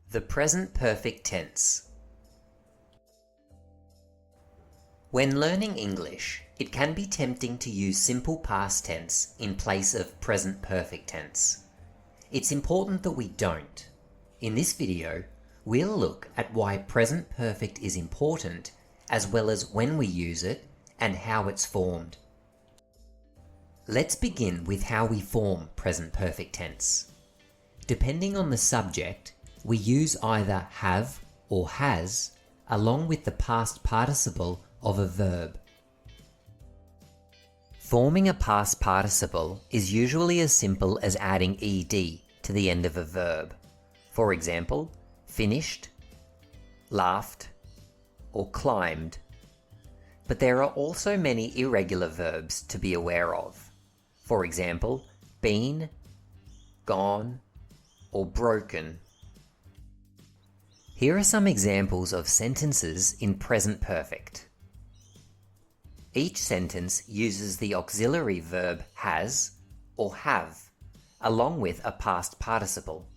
The present perfect tense. When learning English, it can be tempting to use simple past tense in place of present perfect tense. It's important that we don't. In this video, we'll look at why present perfect is important, as well as when we use it and how it's formed. Let's begin with how we form present perfect tense. Depending on the subject, we use either have or has along with the past participle of a verb. Forming a past participle is usually as simple as adding ed to the end of a verb. For example, finished, laughed, or climbed. But there are also many irregular verbs to be aware of. For example, been, gone, or broken. Here are some examples of sentences in present perfect. Each sentence uses the auxiliary verb has or have, along with a past participle.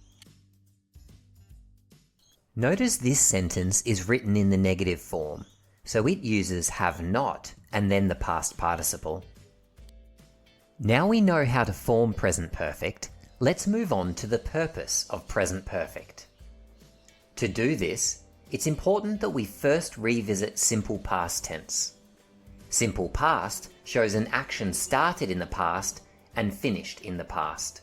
Notice this sentence is written in the negative form, so it uses have not and then the past participle. Now we know how to form present perfect, let's move on to the purpose of present perfect. To do this, it's important that we first revisit simple past tense. Simple past shows an action started in the past and finished in the past.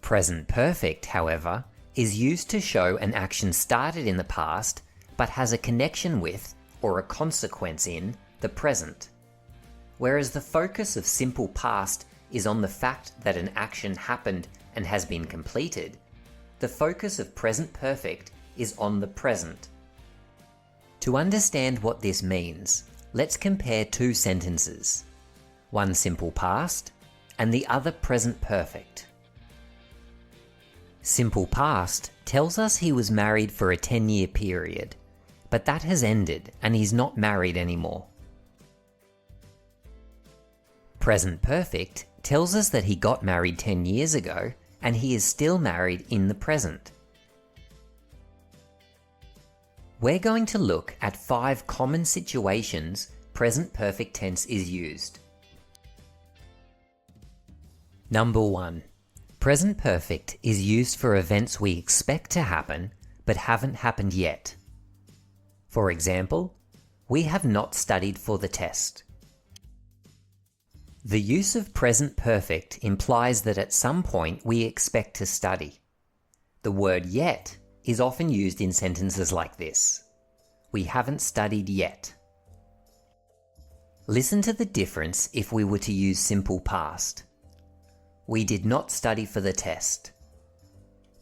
Present perfect, however, is used to show an action started in the past but has a connection with, or a consequence in, the present. Whereas the focus of simple past is on the fact that an action happened and has been completed, the focus of present perfect is on the present. To understand what this means, let's compare two sentences, one simple past and the other present perfect. Simple past tells us he was married for a 10-year period, but that has ended and he's not married anymore. Present perfect tells us that he got married 10 years ago and he is still married in the present. We're going to look at 5 common situations present perfect tense is used. Number 1. Present perfect is used for events we expect to happen but haven't happened yet. For example, we have not studied for the test. The use of present perfect implies that at some point we expect to study. The word yet is often used in sentences like this. We haven't studied yet. Listen to the difference if we were to use simple past. We did not study for the test.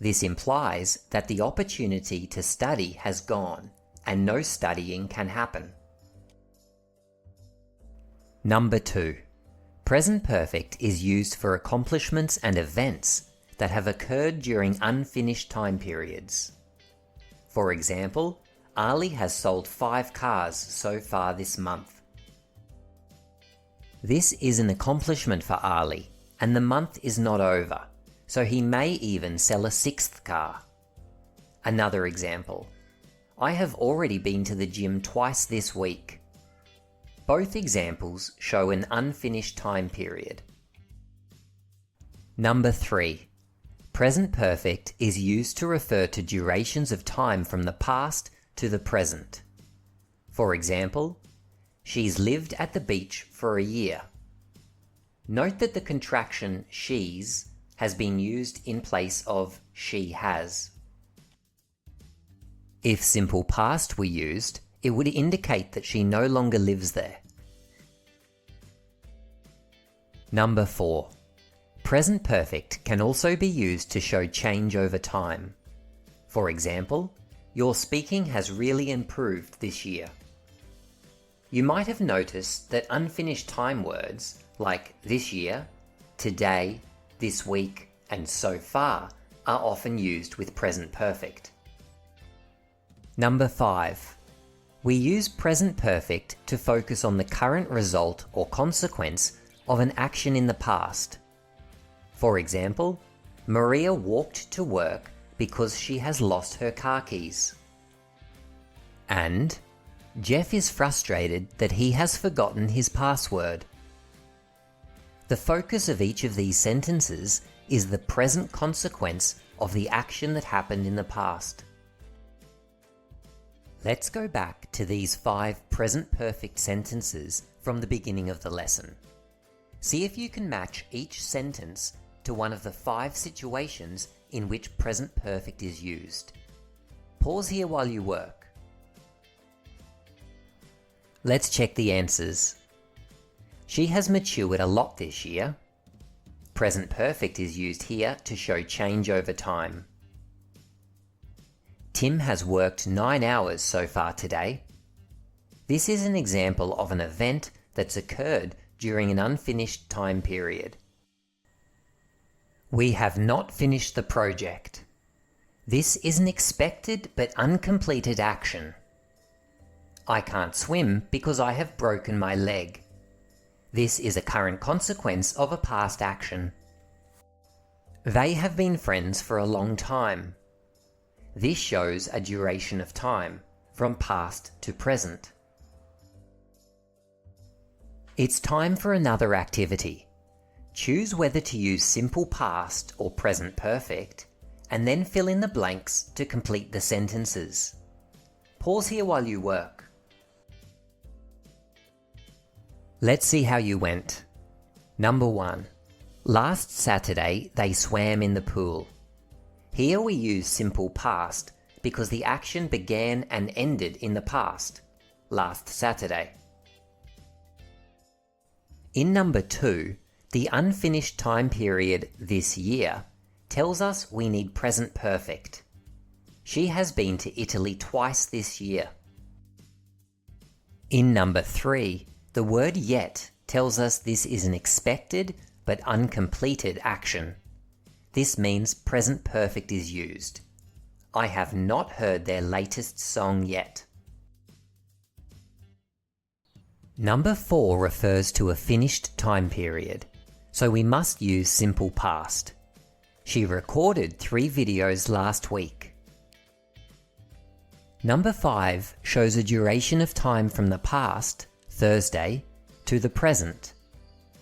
This implies that the opportunity to study has gone and no studying can happen. Number 2. Present perfect is used for accomplishments and events that have occurred during unfinished time periods. For example, Ali has sold 5 cars so far this month. This is an accomplishment for Ali, and the month is not over, so he may even sell a 6th car. Another example. I have already been to the gym twice this week. Both examples show an unfinished time period. Number 3. Present perfect is used to refer to durations of time from the past to the present. For example, she's lived at the beach for a year. Note that the contraction she's has been used in place of she has. If simple past were used, it would indicate that she no longer lives there. Number 4. Present perfect can also be used to show change over time. For example, your speaking has really improved this year. You might have noticed that unfinished time words like this year, today, this week, and so far are often used with present perfect. Number 5. We use present perfect to focus on the current result or consequence of an action in the past. For example, Maria walked to work because she has lost her car keys. And Jeff is frustrated that he has forgotten his password. The focus of each of these sentences is the present consequence of the action that happened in the past. Let's go back to these 5 present perfect sentences from the beginning of the lesson. See if you can match each sentence to one of the 5 situations in which present perfect is used. Pause here while you work. Let's check the answers. She has matured a lot this year. Present perfect is used here to show change over time. Tim has worked 9 hours so far today. This is an example of an event that's occurred during an unfinished time period. We have not finished the project. This is an expected but uncompleted action. I can't swim because I have broken my leg. This is a current consequence of a past action. They have been friends for a long time. This shows a duration of time, from past to present. It's time for another activity. Choose whether to use simple past or present perfect, and then fill in the blanks to complete the sentences. Pause here while you work. Let's see how you went. Number 1. Last Saturday they swam in the pool. Here we use simple past because the action began and ended in the past, last Saturday. In number 2, the unfinished time period this year tells us we need present perfect. She has been to Italy twice this year. In number 3, the word yet tells us this is an expected but uncompleted action. This means present perfect is used. I have not heard their latest song yet. Number 4 refers to a finished time period, so we must use simple past. She recorded 3 videos last week. Number 5 shows a duration of time from the past, Thursday, to the present.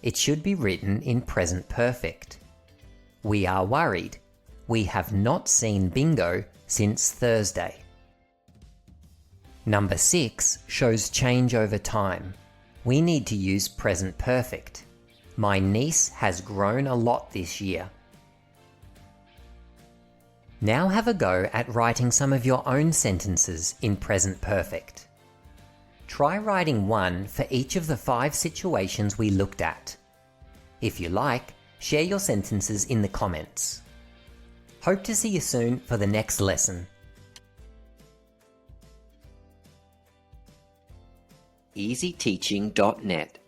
It should be written in present perfect. We are worried. We have not seen Bingo since Thursday. Number 6 shows change over time. We need to use present perfect. My niece has grown a lot this year. Now have a go at writing some of your own sentences in present perfect. Try writing one for each of the 5 situations we looked at. If you like, share your sentences in the comments. Hope to see you soon for the next lesson. EasyTeaching.net